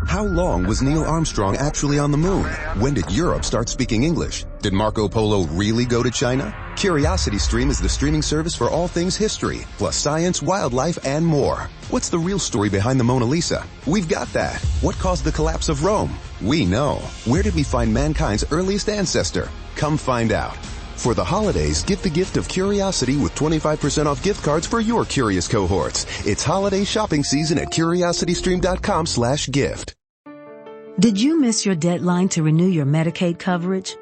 How long was Neil Armstrong actually on the moon? When did Europe start speaking English? Did Marco Polo really go to China? CuriosityStream is the streaming service for all things history, plus science, wildlife, and more. What's the real story behind the Mona Lisa? We've got that. What caused the collapse of Rome? We know. Where did we find mankind's earliest ancestor? Come find out. For the holidays, get the gift of curiosity with 25% off gift cards for your curious cohorts. It's holiday shopping season at curiositystream.com/gift. Did you miss your deadline to renew your Medicaid coverage?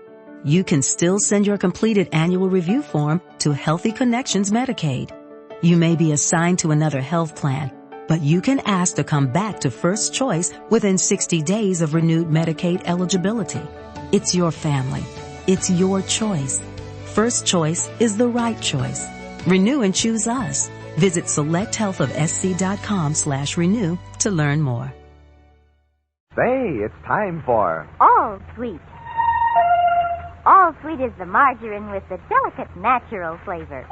You can still send your completed annual review form to Healthy Connections Medicaid. You may be assigned to another health plan, but you can ask to come back to First Choice within 60 days of renewed Medicaid eligibility. It's your family. It's your choice. First Choice is the right choice. Renew and choose us. Visit selecthealthofsc.com/renew to learn more. Say, it's time for All Sweet. All Sweet is the margarine with the delicate natural flavor.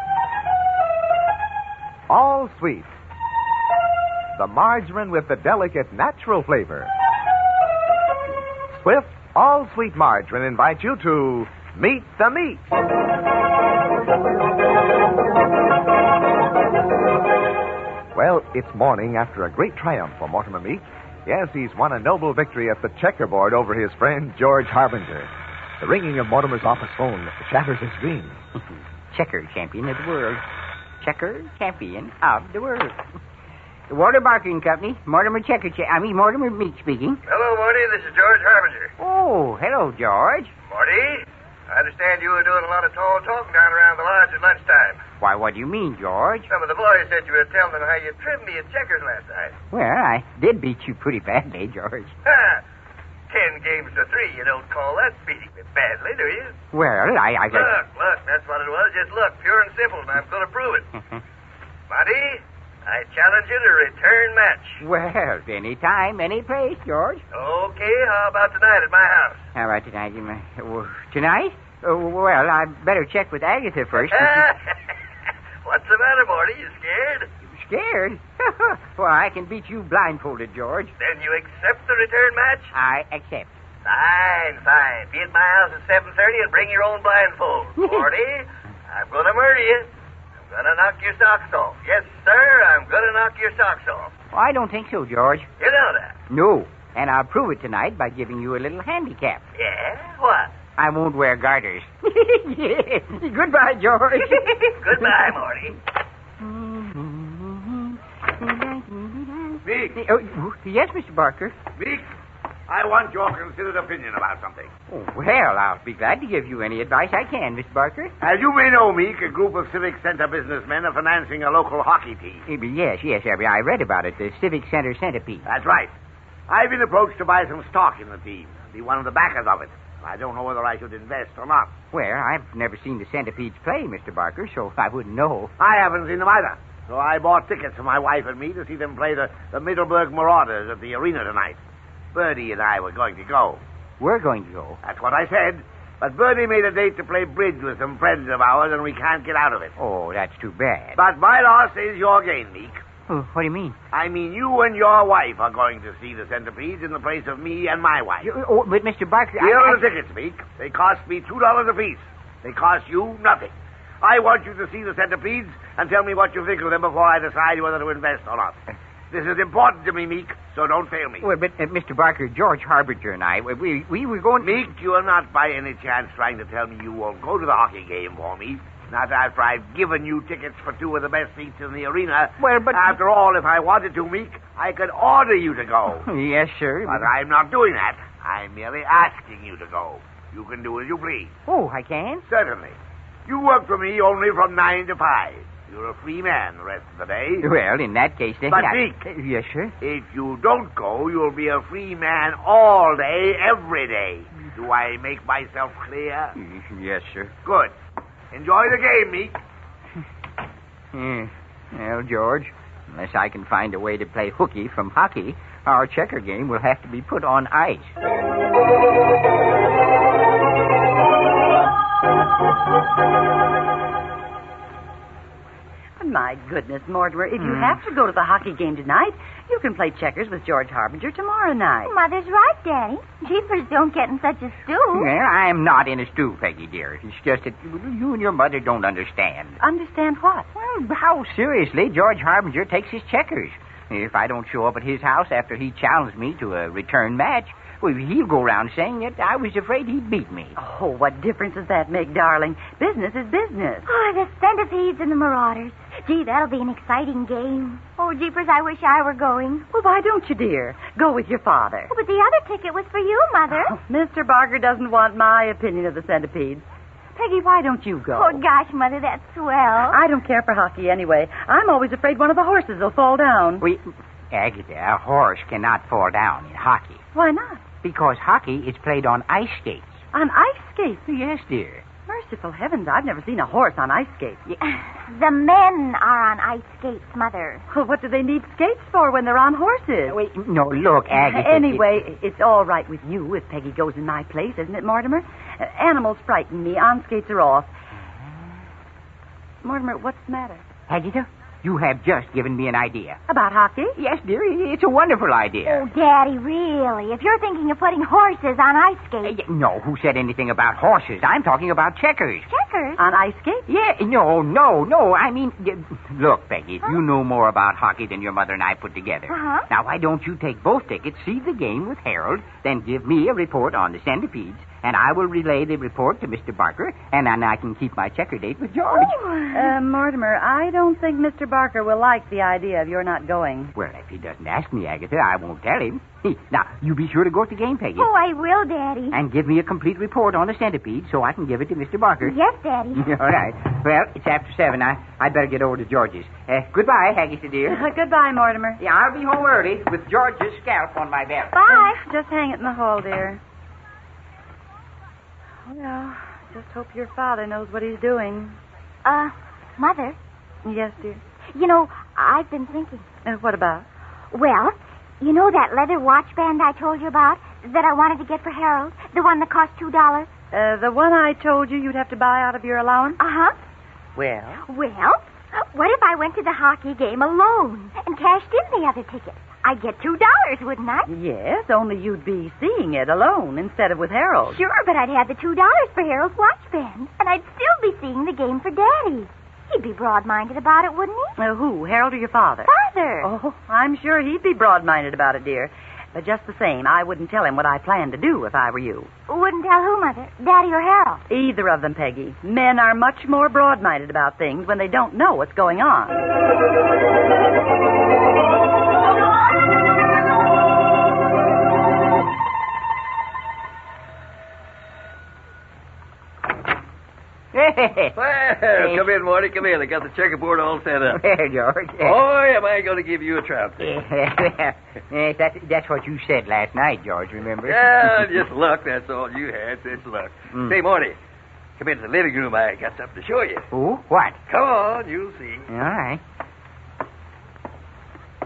All Sweet, the margarine with the delicate natural flavor. Swift All Sweet Margarine invites you to Meet the Meeks. Well, it's morning after a great triumph for Mortimer Meeks. Yes, he's won a noble victory at the checkerboard over his friend George Harbinger. The ringing of Mortimer's office phone shatters his dreams. Checker champion of the world. Checker champion of the world. The Walter Barker Company, Mortimer Meeks speaking. Hello, Morty. This is George Harbinger. Oh, hello, George. Morty, I understand you were doing a lot of tall talking down around the lodge at lunchtime. Why, what do you mean, George? Some of the boys said you were telling them how you trimmed me at checkers last night. Well, I did beat you pretty badly, George. 10 games to 3. You don't call that beating me badly, do you? Well, I Look, that's what it was. Just look, pure and simple, and I'm going to prove it. Monty, I challenge you to return match. Well, any time, any place, George. Okay, how about tonight at my house? How about tonight? Tonight? Well, I'd better check with Agatha first. What's the matter, Morty? You scared? Scared? Well, I can beat you blindfolded, George. Then you accept the return match? I accept. Fine. Be at my house at 7:30 and bring your own blindfold. Morty, I'm going to murder you. I'm going to knock your socks off. Yes, sir, I'm going to knock your socks off. Well, I don't think so, George. You know that? No. And I'll prove it tonight by giving you a little handicap. Yeah? What? I won't wear garters. Goodbye, George. Goodbye, Morty. Meeks. Yes, Mr. Barker. Meeks, I want your considered opinion about something. Oh, well, I'll be glad to give you any advice I can, Mr. Barker. As you may know, Meek, a group of Civic Center businessmen are financing a local hockey team. Yes, Abby. I read about it, the Civic Center Centipede. That's right. I've been approached to buy some stock in the team, be one of the backers of it. I don't know whether I should invest or not. Well, I've never seen the Centipedes play, Mr. Barker, so I wouldn't know. I haven't seen them either. So I bought tickets for my wife and me to see them play the Middleburg Marauders at the arena tonight. Bertie and I were going to go. We're going to go? That's what I said. But Bertie made a date to play bridge with some friends of ours, and we can't get out of it. Oh, that's too bad. But my loss is your gain, Meek. Oh, what do you mean? I mean, you and your wife are going to see the Centipedes in the place of me and my wife. But Mr. Barker, Here are the tickets, Meek. They cost me $2 apiece. They cost you nothing. I want you to see the Centipedes and tell me what you think of them before I decide whether to invest or not. This is important to me, Meek, so don't fail me. Well, but, Mr. Barker, George Harbinger and I, we were going to... Meek, you are not by any chance trying to tell me you won't go to the hockey game for me. Not after I've given you tickets for 2 of the best seats in the arena. Well, but... After all, if I wanted to, Meek, I could order you to go. Yes, sir. But I'm not doing that. I'm merely asking you to go. You can do as you please. Oh, I can? Certainly. You work for me only from 9 to 5. You're a free man the rest of the day. Well, in that case, then... But, Meek... Yes, sir? If you don't go, you'll be a free man all day, every day. Do I make myself clear? Yes, sir. Good. Enjoy the game, Meek. Well, George, unless I can find a way to play hooky from hockey, our checker game will have to be put on ice. My goodness, Mortimer, if you have to go to the hockey game tonight, you can play checkers with George Harbinger tomorrow night. Mother's right, Daddy. Jeepers don't get in such a stew. Well, I'm not in a stew, Peggy, dear. It's just that you and your mother don't understand. Understand what? Well, how seriously George Harbinger takes his checkers. If I don't show up at his house after he challenged me to a return match, well, he'll go around saying that I was afraid he'd beat me. Oh, what difference does that make, darling? Business is business. Oh, the centipedes and the marauders. Gee, that'll be an exciting game. Oh, Jeepers, I wish I were going. Well, why don't you, dear? Go with your father. Oh, but the other ticket was for you, Mother. Oh, Mr. Barker doesn't want my opinion of the centipedes. Peggy, why don't you go? Oh, gosh, Mother, that's swell. I don't care for hockey anyway. I'm always afraid one of the horses will fall down. Agatha, a horse cannot fall down in hockey. Why not? Because hockey is played on ice skates. On ice skates? Yes, dear. Merciful heavens, I've never seen a horse on ice skates. The men are on ice skates, Mother. Well, what do they need skates for when they're on horses? Wait, no, look, Agatha. Anyway, it's all right with you if Peggy goes in my place, isn't it, Mortimer? Animals frighten me. On skates are off. Mortimer, what's the matter? Agatha, you have just given me an idea. About hockey? Yes, dear, it's a wonderful idea. Oh, Daddy, really? If you're thinking of putting horses on ice skates... No, who said anything about horses? I'm talking about checkers. Checkers? On ice skates? Yeah, no. I mean, look, Peggy, you know more about hockey than your mother and I put together. Uh-huh. Now, why don't you take both tickets, see the game with Harold, then give me a report on the centipedes, and I will relay the report to Mr. Barker, and then I can keep my checker date with George. Mortimer, I don't think Mr. Barker will like the idea of your not going. Well, if he doesn't ask me, Agatha, I won't tell him. Now, you be sure to go to the game, Peggy. Oh, I will, Daddy. And give me a complete report on the centipede so I can give it to Mr. Barker. Yes, Daddy. All right. Well, it's after 7. I'd better get over to George's. Goodbye, Agatha, dear. Goodbye, Mortimer. Yeah, I'll be home early with George's scalp on my belt. Bye. Just hang it in the hall, dear. Well, just hope your father knows what he's doing. Mother? Yes, dear. You know, I've been thinking. What about? Well, you know that leather watch band I told you about that I wanted to get for Harold? The one that cost $2? The one I told you you'd have to buy out of your allowance? Uh-huh. Well, what if I went to the hockey game alone and cashed in the other ticket? I'd get $2, wouldn't I? yes, only you'd be seeing it alone instead of with Harold. Sure, but I'd have the $2 for Harold's watch band, and I'd still be seeing the game for Daddy. He'd be broad-minded about it, wouldn't he? Who, Harold or your father? Father. Oh, I'm sure he'd be broad-minded about it, dear. But just the same, I wouldn't tell him what I planned to do if I were you. Wouldn't tell who, Mother? Daddy or Harold? Either of them, Peggy. Men are much more broad-minded about things when they don't know what's going on. Well, come in, Morty. Come in. I got the checkerboard all set up. There, George. Boy, am I going to give you a trout. Yes, that's what you said last night, George, remember? Yeah, just luck. That's all you had. Just luck. Say, Morty, come into the living room. I got something to show you. Oh, what? Come on, you'll see. All right.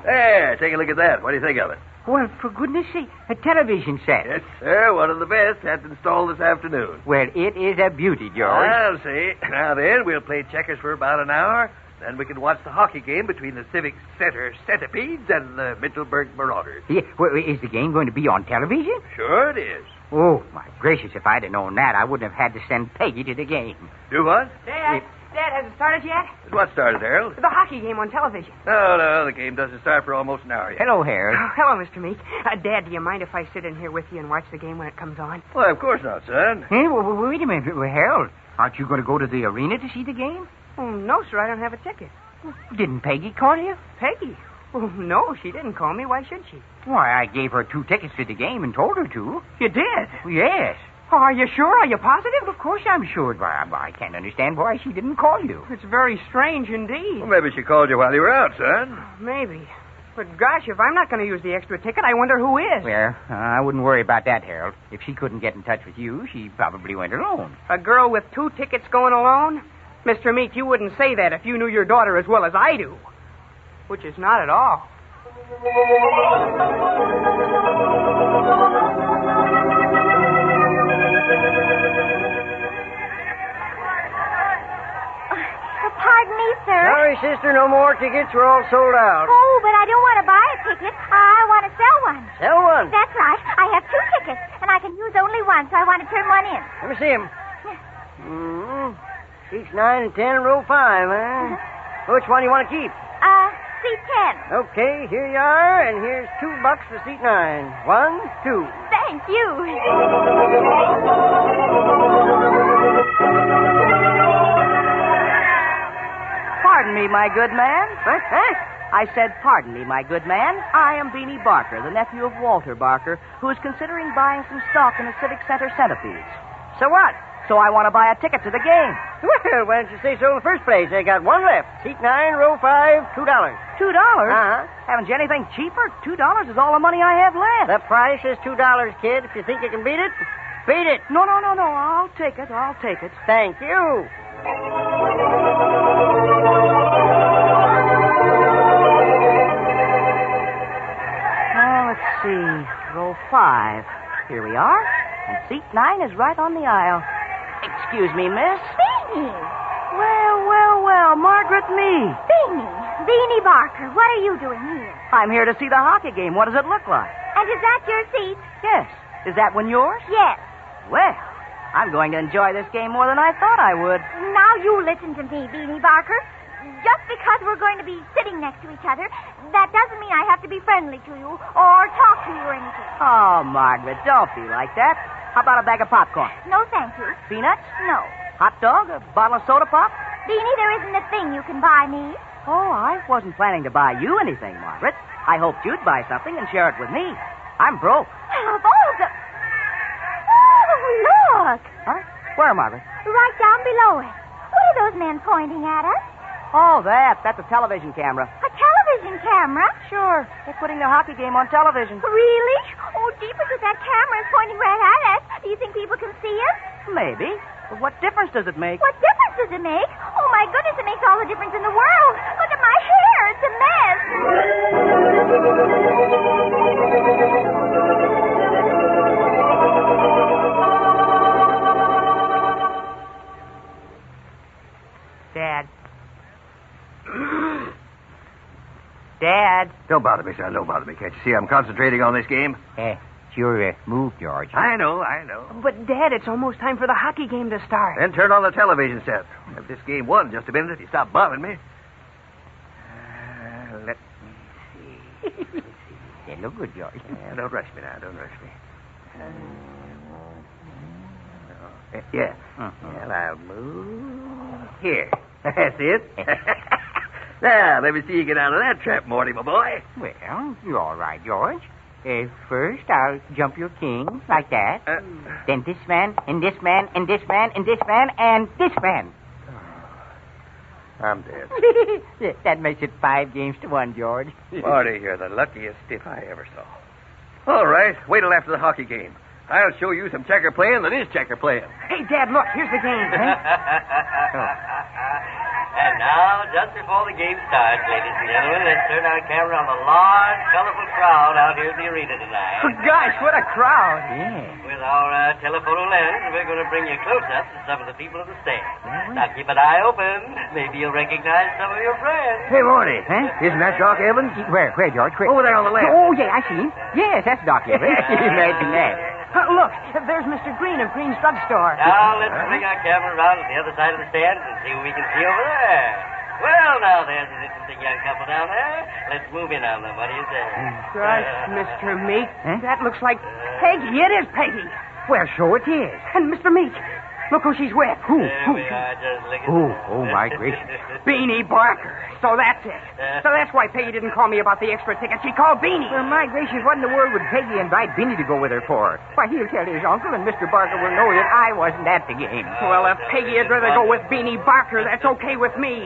There, take a look at that. What do you think of it? Well, for goodness sake, a television set. Yes, sir. One of the best. Had it installed this afternoon. Well, it is a beauty, George. I'll see. Now then, we'll play checkers for about an hour. Then we can watch the hockey game between the Civic Center Centipedes and the Mittelberg Marauders. Yeah, well, is the game going to be on television? Sure it is. Oh, my gracious, if I'd have known that, I wouldn't have had to send Peggy to the game. Do what? Dad, has it started yet? What started, Harold? The hockey game on television. No, the game doesn't start for almost an hour yet. Hello, Harold. Oh, hello, Mr. Meek. Dad, do you mind if I sit in here with you and watch the game when it comes on? Well, of course not, son. Hey, well, wait a minute. Well, Harold, aren't you going to go to the arena to see the game? Oh, no, sir, I don't have a ticket. Didn't Peggy call you? Peggy? Oh, no, she didn't call me. Why should she? Why, I gave her 2 tickets to the game and told her to. You did? Yes. Oh, are you sure? Are you positive? Of course I'm sure. I can't understand why she didn't call you. It's very strange indeed. Well, maybe she called you while you were out, son. Maybe. But gosh, if I'm not going to use the extra ticket, I wonder who is. Well, I wouldn't worry about that, Harold. If she couldn't get in touch with you, she probably went alone. A girl with 2 tickets going alone? Mr. Meek, you wouldn't say that if you knew your daughter as well as I do. Which is not at all. Pardon me, sir. Sorry, sister, no more tickets. We're all sold out. Oh, but I don't want to buy a ticket. I want to sell one. Sell one. That's right. I have 2 tickets, and I can use only one, so I want to turn one in. Let me see him. Seats 9 and 10, row 5, huh? Which one do you want to keep? Seat 10. Okay, here you are, and here's $2 for seat 9. 1, 2. Thank you. Pardon me, my good man. Huh? I said, pardon me, my good man. I am Beanie Barker, the nephew of Walter Barker, who is considering buying some stock in the Civic Center Centipedes. So what? So I want to buy a ticket to the game. Well, why didn't you say so in the first place? I got one left. Seat 9, row 5, $2. $2? Uh-huh. Haven't you anything cheaper? $2 is all the money I have left. The price is $2, kid. If you think you can beat it, beat it. No. I'll take it. Thank you. Let's see. Row 5. Here we are. And seat 9 is right on the aisle. Excuse me, miss. Beanie. Well, Margaret Meeks. Beanie Barker, what are you doing here? I'm here to see the hockey game. What does it look like? And is that your seat? Yes. Is that one yours? Yes. Well, I'm going to enjoy this game more than I thought I would. Now you listen to me, Beanie Barker. Just because we're going to be sitting next to each other, that doesn't mean I have to be friendly to you or talk to you or anything. Oh, Margaret, don't be like that. How about a bag of popcorn? No, thank you. Peanuts? No. Hot dog? A bottle of soda pop? Beanie, there isn't a thing you can buy me. Oh, I wasn't planning to buy you anything, Margaret. I hoped you'd buy something and share it with me. I'm broke. Of all the... Oh, look. Huh? Where, Margaret? Right down below it. What are those men pointing at us? Oh, that's a television camera. A television camera? Sure. They're putting the hockey game on television. Really? Oh, jeepers, if that camera is pointing right at us, do you think people can see us? Maybe. But what difference does it make? What difference does it make? Oh, my goodness, it makes all the difference in the world. Look at my hair. It's a mess. Dad. Dad. Don't bother me, son. Don't bother me. Can't you see I'm concentrating on this game? It's your move, George. I know. But, Dad, it's almost time for the hockey game to start. Then turn on the television set. If this game won just a minute, if you stop bothering me. Let me see. They look good, George. Don't rush me now. Don't rush me. Yeah. Well, I'll move here. That's it. Now, let me see you get out of that trap, Morty, my boy. Well, you're all right, George. First, I'll jump your king, like that. Then this man, and this man, and this man, and this man, and this man. I'm dead. That makes it 5 games to 1, George. Morty, you're the luckiest stiff I ever saw. All right, wait till after the hockey game. I'll show you some checker playing that is checker playing. Hey, Dad, look, here's the game. And now, just before the game starts, ladies and gentlemen, let's turn our camera on the large, colorful crowd out here in the arena tonight. Oh, gosh, what a crowd. Yeah. With our telephoto lens, we're going to bring you close-ups of some of the people in the stands. Now, keep an eye open. Maybe you'll recognize some of your friends. Hey, Morty. Huh? Isn't that Doc Evans? Where, George? Where? Over there on the left. Oh, yeah, I see him. Yes, that's Doc Evans. Imagine that. Look, there's Mr. Green of Green's Drugstore. Now, let's bring our camera around to the other side of the stand and see what we can see over there. Well, now, there's an interesting young couple down there. Let's move in on them. What do you say? Gosh, Mr. Meek, that looks like Peggy. It is Peggy. Well, so it is. And Mr. Meek, look who she's with. There we are, just look at Oh, my gracious. Beanie Barker. So that's it. So that's why Peggy didn't call me about the extra ticket. She called Beanie. Well, my gracious, what in the world would Peggy invite Beanie to go with her for? Why, he'll tell his uncle, and Mr. Barker will know that I wasn't at the game. Well, if Peggy would rather go with Beanie Barker, that's okay with me.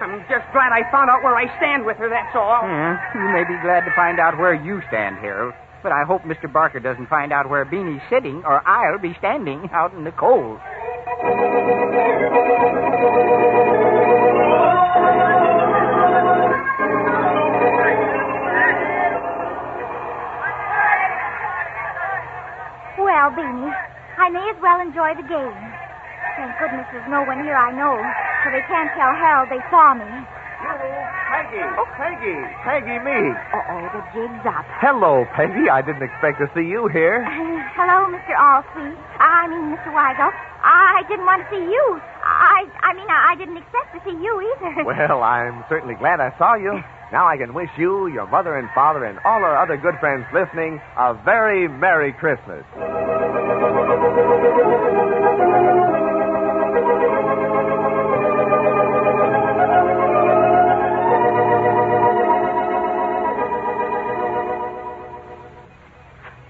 I'm just glad I found out where I stand with her, that's all. You may be glad to find out where you stand, Harold. But I hope Mr. Barker doesn't find out where Beanie's sitting, or I'll be standing out in the cold. Well, Beanie, I may as well enjoy the game. Thank goodness there's no one here I know, so they can't tell Harold they saw me. Peggy. Oh, Peggy. Peggy Meeks. Uh-oh, the jig's up. Hello, Peggy. I didn't expect to see you here. Hello, Mr. Allsweet. Mr. Weigel. I didn't want to see you. I didn't expect to see you either. Well, I'm certainly glad I saw you. Now I can wish you, your mother and father, and all our other good friends listening a very Merry Christmas.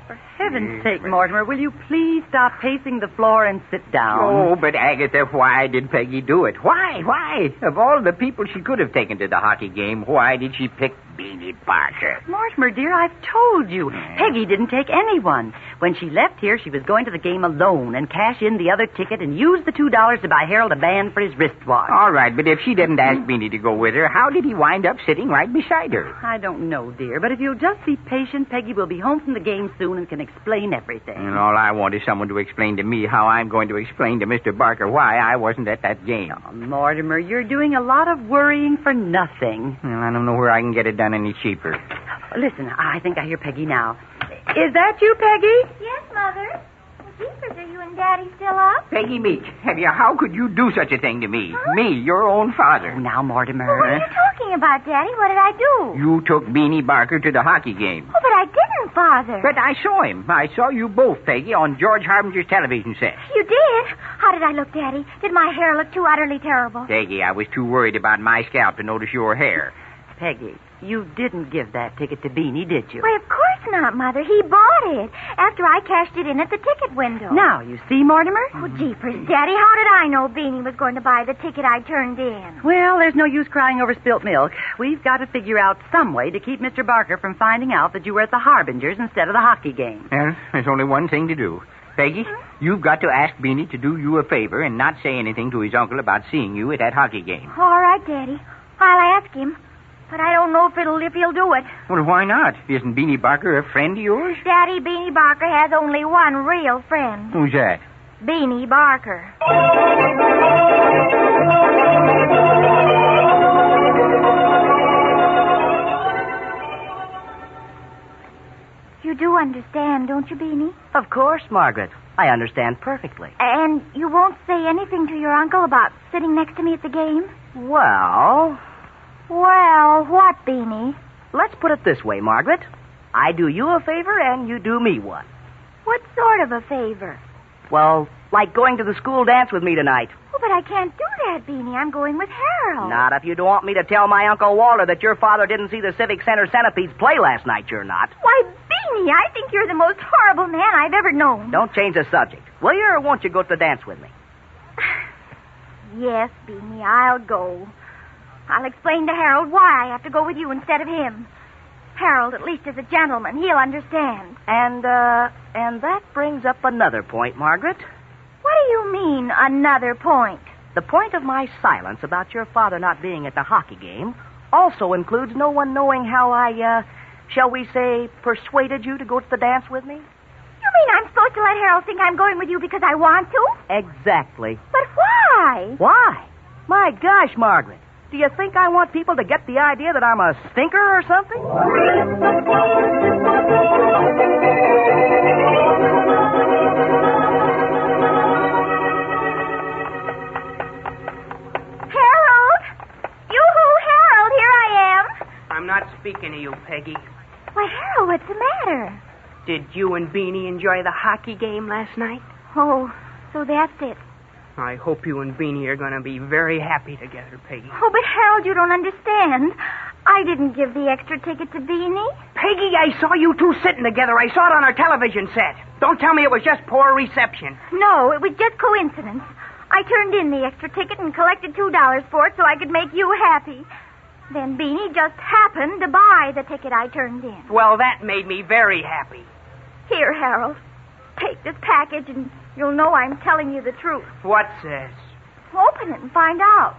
For heaven's sake, Mortimer, will you please stop pacing the floor and sit down? Oh, but Agatha, why did Peggy do it? Why? Why? Of all the people she could have taken to the hockey game, why did she pick Beanie Barker? Mortimer, dear, I've told you. Peggy didn't take anyone. When she left here, she was going to the game alone and cash in the other ticket and use the $2 to buy Harold a band for his wristwatch. All right, but if she didn't ask Beanie to go with her, how did he wind up sitting right beside her? I don't know, dear, but if you'll just be patient, Peggy will be home from the game soon and can explain everything. And all I want is someone to explain to me how I'm going to explain to Mr. Barker why I wasn't at that game. Oh, Mortimer, you're doing a lot of worrying for nothing. Well, I don't know where I can get it done any cheaper. Listen, I think I hear Peggy now. Is that you, Peggy? Yes, Mother. Jeepers, are you and Daddy still up? Peggy Meeks, how could you do such a thing to me? Huh? Me, your own father. Oh, now, Mortimer. Well, what are you talking about, Daddy? What did I do? You took Beanie Barker to the hockey game. Oh, but I didn't, Father. But I saw him. I saw you both, Peggy, on George Harbinger's television set. You did? How did I look, Daddy? Did my hair look too utterly terrible? Peggy, I was too worried about my scalp to notice your hair. Peggy, you didn't give that ticket to Beanie, did you? Why, of course not, Mother. He bought it after I cashed it in at the ticket window. Now, you see, Mortimer? Oh, jeepers, Daddy, how did I know Beanie was going to buy the ticket I turned in? Well, there's no use crying over spilt milk. We've got to figure out some way to keep Mr. Barker from finding out that you were at the Harbingers instead of the hockey game. Well, there's only one thing to do. Peggy, you've got to ask Beanie to do you a favor and not say anything to his uncle about seeing you at that hockey game. All right, Daddy. I'll ask him. But I don't know if he'll do it. Well, why not? Isn't Beanie Barker a friend of yours? Daddy, Beanie Barker has only one real friend. Who's that? Beanie Barker. You do understand, don't you, Beanie? Of course, Margaret. I understand perfectly. And you won't say anything to your uncle about sitting next to me at the game? Well, what, Beanie? Let's put it this way, Margaret. I do you a favor and you do me one. What sort of a favor? Well, like going to the school dance with me tonight. Oh, but I can't do that, Beanie. I'm going with Harold. Not if you don't want me to tell my Uncle Walter that your father didn't see the Civic Center Centipedes play last night, you're not. Why, Beanie, I think you're the most horrible man I've ever known. Don't change the subject. Will you, or won't you go to the dance with me? Yes, Beanie, I'll go. I'll explain to Harold why I have to go with you instead of him. Harold, at least is a gentleman. He'll understand. And that brings up another point, Margaret. What do you mean, another point? The point of my silence about your father not being at the hockey game also includes no one knowing how I, shall we say, persuaded you to go to the dance with me. You mean I'm supposed to let Harold think I'm going with you because I want to? Exactly. But why? Why? My gosh, Margaret. Do you think I want people to get the idea that I'm a stinker or something? Harold! Yoo-hoo, Harold, here I am. I'm not speaking to you, Peggy. Why, Harold, what's the matter? Did you and Beanie enjoy the hockey game last night? Oh, so that's it. I hope you and Beanie are going to be very happy together, Peggy. Oh, but Harold, you don't understand. I didn't give the extra ticket to Beanie. Peggy, I saw you two sitting together. I saw it on our television set. Don't tell me it was just poor reception. No, it was just coincidence. I turned in the extra ticket and collected $2 for it so I could make you happy. Then Beanie just happened to buy the ticket I turned in. Well, that made me very happy. Here, Harold. Take this package and you'll know I'm telling you the truth. What's this? Open it and find out.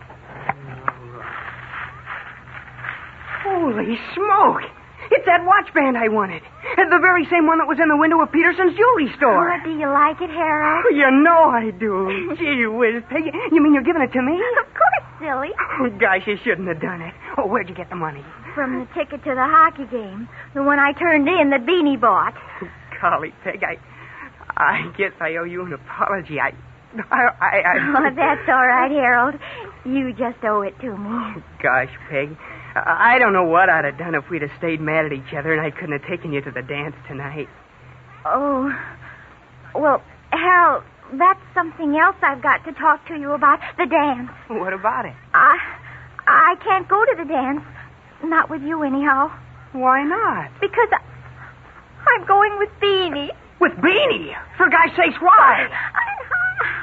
Holy smoke! It's that watch band I wanted. The very same one that was in the window of Peterson's jewelry store. Oh, do you like it, Harold? You know I do. Gee whiz, Peggy. You mean you're giving it to me? Of course, silly. Oh, gosh, you shouldn't have done it. Oh, where'd you get the money? From the ticket to the hockey game. The one I turned in that Beanie bought. Oh, golly, Peg, I guess I owe you an apology. Oh, that's all right, Harold. You just owe it to me. Oh, gosh, Peg. I don't know what I'd have done if we'd have stayed mad at each other and I couldn't have taken you to the dance tonight. Oh. Well, Harold, that's something else I've got to talk to you about. The dance. What about it? I can't go to the dance. Not with you, anyhow. Why not? Because I'm going with Beanie. With Beanie? For God's sakes, why?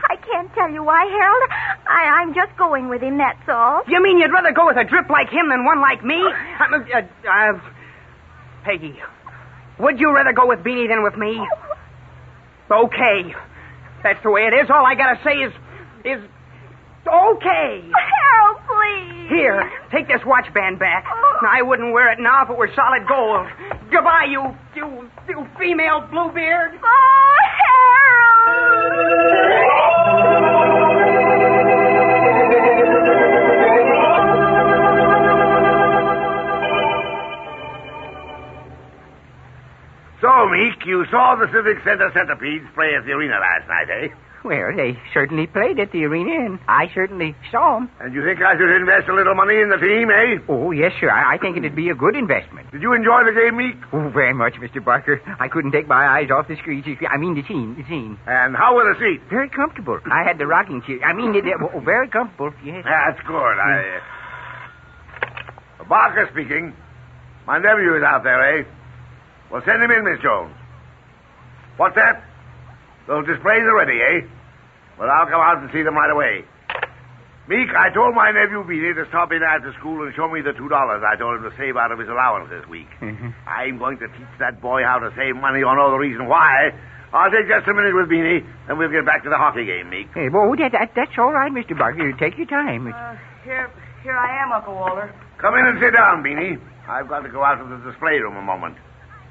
I can't tell you why, Harold. I'm just going with him, that's all. You mean you'd rather go with a drip like him than one like me? Peggy, would you rather go with Beanie than with me? Okay. That's the way it is. All I gotta say is okay. Harold, please. Here, take this watch band back. I wouldn't wear it now if it were solid gold. Goodbye, you female bluebeard. Oh, Harold! So, Meek, you saw the Civic Center Centipedes play at the arena last night, eh? Well, they certainly played at the arena, and I certainly saw them. And you think I should invest a little money in the team, eh? Oh, yes, sir. I think it'd be a good investment. Did you enjoy the game, Meek? Oh, very much, Mr. Barker. I couldn't take my eyes off the screen. The scene. And how were the seats? Very comfortable. I had the rocking chair. Very comfortable, yes. That's good. Barker speaking. My nephew is out there, eh? Well, send him in, Miss Jones. What's that? Those displays are ready, eh? Well, I'll come out and see them right away. Meek, I told my nephew Beanie to stop in after school and show me the $2 I told him to save out of his allowance this week. Mm-hmm. I'm going to teach that boy how to save money or know the reason why. I'll take just a minute with Beanie, and we'll get back to the hockey game, Meek. Hey, well, that's all right, Mr. Barker. Take your time. Here I am, Uncle Walter. Come in and sit down, Beanie. I've got to go out to the display room a moment.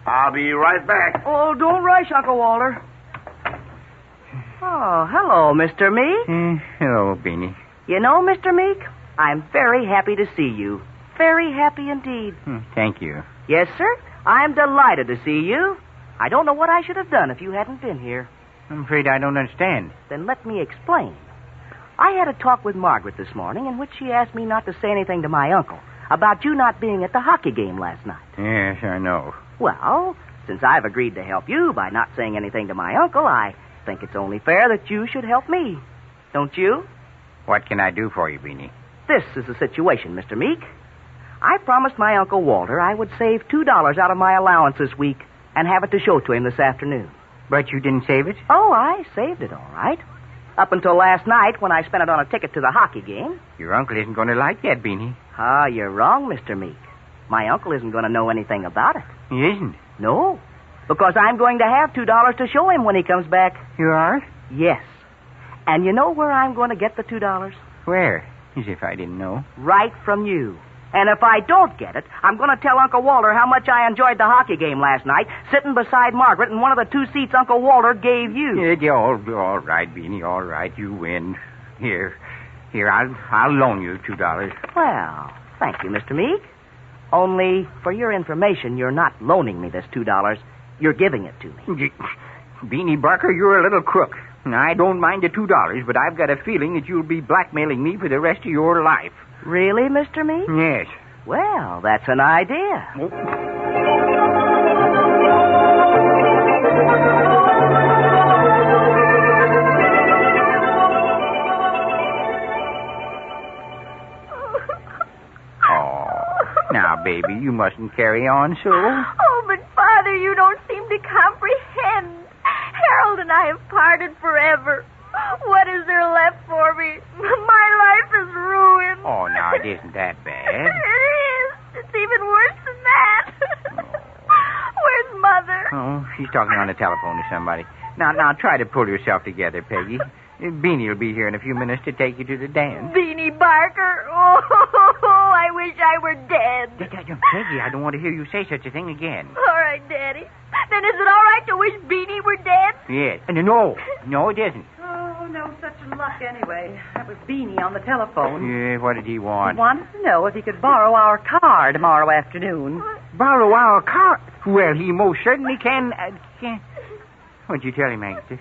I'll be right back. Oh, don't rush, Uncle Walter. Oh, hello, Mr. Meek. Hello, Beanie. You know, Mr. Meek, I'm very happy to see you. Very happy indeed. Thank you. Yes, sir. I'm delighted to see you. I don't know what I should have done if you hadn't been here. I'm afraid I don't understand. Then let me explain. I had a talk with Margaret this morning in which she asked me not to say anything to my uncle about you not being at the hockey game last night. Yes, I know. Well, since I've agreed to help you by not saying anything to my uncle, I think it's only fair that you should help me. Don't you? What can I do for you, Beanie? This is the situation, Mr. Meek. I promised my Uncle Walter I would save $2 out of my allowance this week and have it to show to him this afternoon. But you didn't save it? Oh, I saved it, all right. Up until last night when I spent it on a ticket to the hockey game. Your uncle isn't going to like that, Beanie. Ah, you're wrong, Mr. Meek. My uncle isn't going to know anything about it. He isn't? No, because I'm going to have $2 to show him when he comes back. You are? Yes. And you know where I'm going to get the $2? Where? As if I didn't know. Right from you. And if I don't get it, I'm going to tell Uncle Walter how much I enjoyed the hockey game last night, sitting beside Margaret in one of the 2 seats Uncle Walter gave you. Yeah, all right, Beanie, all right. You win. Here, I'll loan you $2. Well, thank you, Mr. Meek. Only, for your information, you're not loaning me this $2. You're giving it to me. Beanie Barker, you're a little crook. I don't mind the $2, but I've got a feeling that you'll be blackmailing me for the rest of your life. Really, Mr. Meek? Yes. Well, that's an idea. Now, baby, you mustn't carry on so. Oh, but, Father, you don't seem to comprehend. Harold and I have parted forever. What is there left for me? My life is ruined. Oh, now, it isn't that bad. It is. It's even worse than that. Where's Mother? Oh, she's talking on the telephone to somebody. Now, try to pull yourself together, Peggy. Beanie will be here in a few minutes to take you to the dance. Beanie Barker. Oh, I wish I were dead. Peggy, I don't want to hear you say such a thing again. All right, Daddy. Then is it all right to wish Beanie were dead? Yes. No, it isn't. Oh, no such luck anyway. That was Beanie on the telephone. Yeah, what did he want? He wanted to know if he could borrow our car tomorrow afternoon. Borrow our car? Well, he most certainly can. What'd you tell him, Agatha?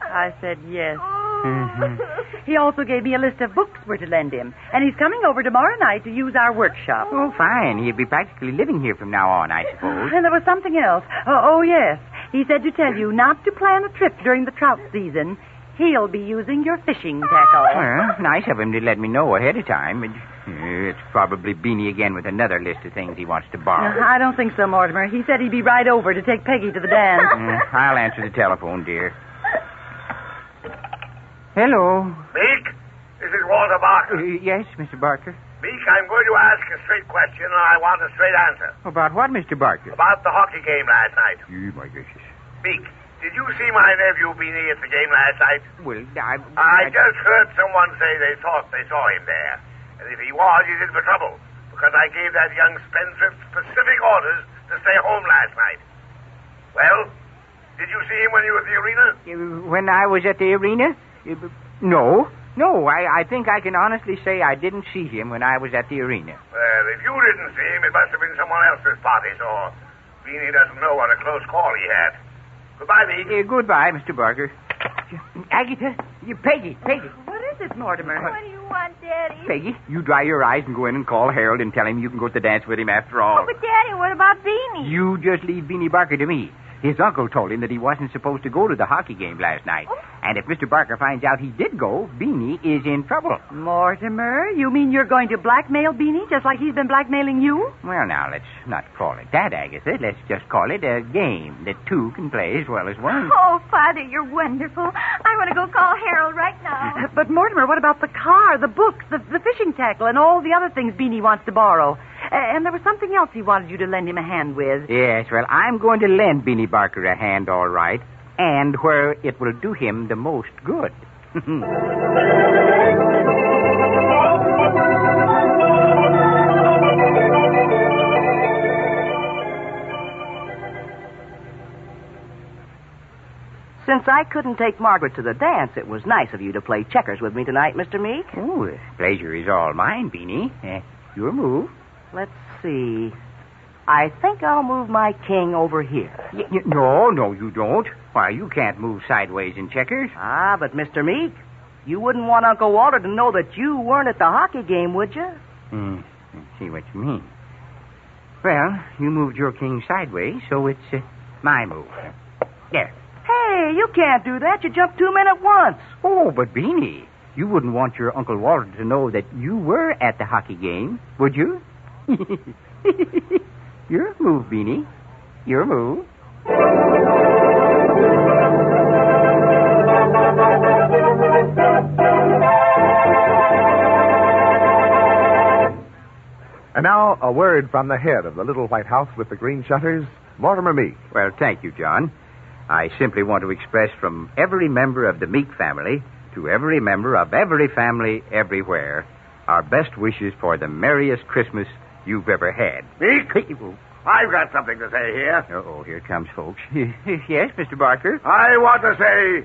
I said yes. Mm-hmm. He also gave me a list of books we're to lend him, and he's coming over tomorrow night to use our workshop. Oh, fine. He'll be practically living here from now on, I suppose. And there was something else. Oh, yes. He said to tell you not to plan a trip during the trout season. He'll be using your fishing tackle. Well, nice of him to let me know ahead of time. It's probably Beanie again with another list of things he wants to borrow. I don't think so, Mortimer. He said he'd be right over to take Peggy to the dance. I'll answer the telephone, dear. Hello. Meek, this is Walter Barker. Yes, Mr. Barker. Meek, I'm going to ask a straight question, and I want a straight answer. About what, Mr. Barker? About the hockey game last night. Oh, my gracious. Meek, did you see my nephew Beanie at the game last night? Well, I just heard someone say they thought they saw him there. And if he was, he's in for trouble. Because I gave that young spendthrift specific orders to stay home last night. Well, did you see him when you were at the arena? When I was at the arena? No. I think I can honestly say I didn't see him when I was at the arena. Well, if you didn't see him, it must have been someone else's party, so Beanie doesn't know what a close call he had. Goodbye, Meek. Goodbye, Mr. Barker. Agatha, Peggy. What is it, Mortimer? What do you want, Daddy? Peggy, you dry your eyes and go in and call Harold and tell him you can go to the dance with him after all. Oh, but Daddy, what about Beanie? You just leave Beanie Barker to me. His uncle told him that he wasn't supposed to go to the hockey game last night. Oh. And if Mr. Barker finds out he did go, Beanie is in trouble. Mortimer, you mean you're going to blackmail Beanie just like he's been blackmailing you? Well, now, let's not call it that, Agatha. Let's just call it a game that two can play as well as one. Oh, Father, you're wonderful. I want to go call Harold right now. But, Mortimer, what about the car, the books, the fishing tackle, and all the other things Beanie wants to borrow? And there was something else he wanted you to lend him a hand with. Yes, well, I'm going to lend Beanie Barker a hand, all right, and where it will do him the most good. Since I couldn't take Margaret to the dance, it was nice of you to play checkers with me tonight, Mr. Meek. Oh, the pleasure is all mine, Beanie. Your move. Let's see. I think I'll move my king over here. No, you don't. Why, you can't move sideways in checkers. Ah, but Mr. Meek, you wouldn't want Uncle Walter to know that you weren't at the hockey game, would you? I see what you mean. Well, you moved your king sideways, so it's my move. There. Hey, you can't do that. You jumped 2 men at once. Oh, but Beanie, you wouldn't want your Uncle Walter to know that you were at the hockey game, would you? Your move, Beanie. Your move. And now, a word from the head of the little white house with the green shutters, Mortimer Meek. Well, thank you, John. I simply want to express from every member of the Meek family to every member of every family everywhere our best wishes for the merriest Christmas you've ever had. Meek, I've got something to say here. Uh-oh, here it comes, folks. Yes, Mr. Barker? I want to say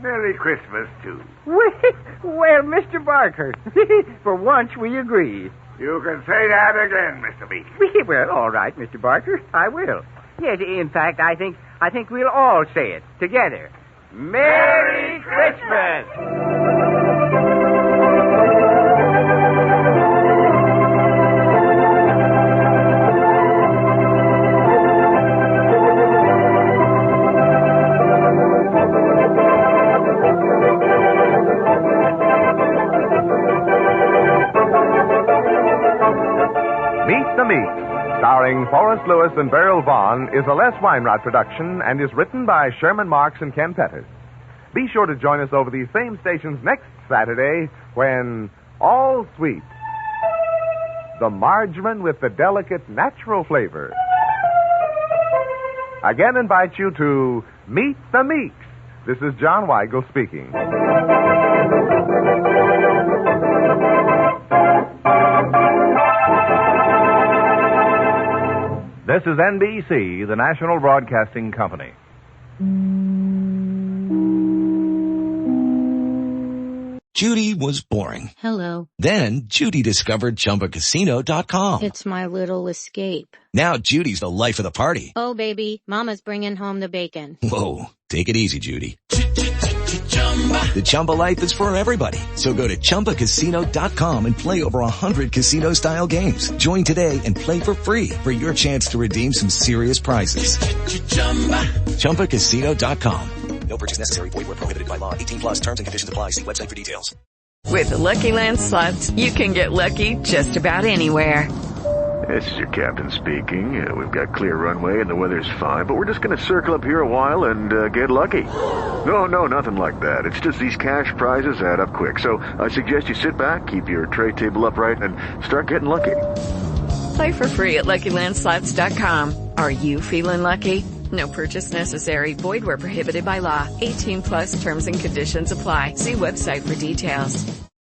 Merry Christmas, too. Well, Mr. Barker, for once we agree. You can say that again, Mr. Meek. Well, all right, Mr. Barker, I will. Yes, in fact, I think we'll all say it together. Merry Christmas! Meet the Meeks, starring Forrest Lewis and Beryl Vaughn, is a Les Weinrod production and is written by Sherman Marks and Ken Pettis. Be sure to join us over these same stations next Saturday when All Sweet, the margarine with the delicate natural flavor, again invites you to Meet the Meeks, This is John Weigel speaking. This is NBC, the National Broadcasting Company. Judy was boring. Hello. Then Judy discovered ChumbaCasino.com. It's my little escape. Now Judy's the life of the party. Oh, baby, mama's bringing home the bacon. Whoa, take it easy, Judy. The Chumba life is for everybody. So go to ChumbaCasino.com and play over 100 casino-style games. Join today and play for free for your chance to redeem some serious prizes. ChumbaCasino.com. No purchase necessary. Void where prohibited by law. 18 plus terms and conditions apply. See website for details. With the Lucky Land Slots, you can get lucky just about anywhere. This is your captain speaking. We've got clear runway and the weather's fine, but we're just going to circle up here a while and get lucky. No, nothing like that. It's just these cash prizes add up quick. So I suggest you sit back, keep your tray table upright, and start getting lucky. Play for free at LuckyLandSlots.com. Are you feeling lucky? No purchase necessary. Void where prohibited by law. 18 plus terms and conditions apply. See website for details.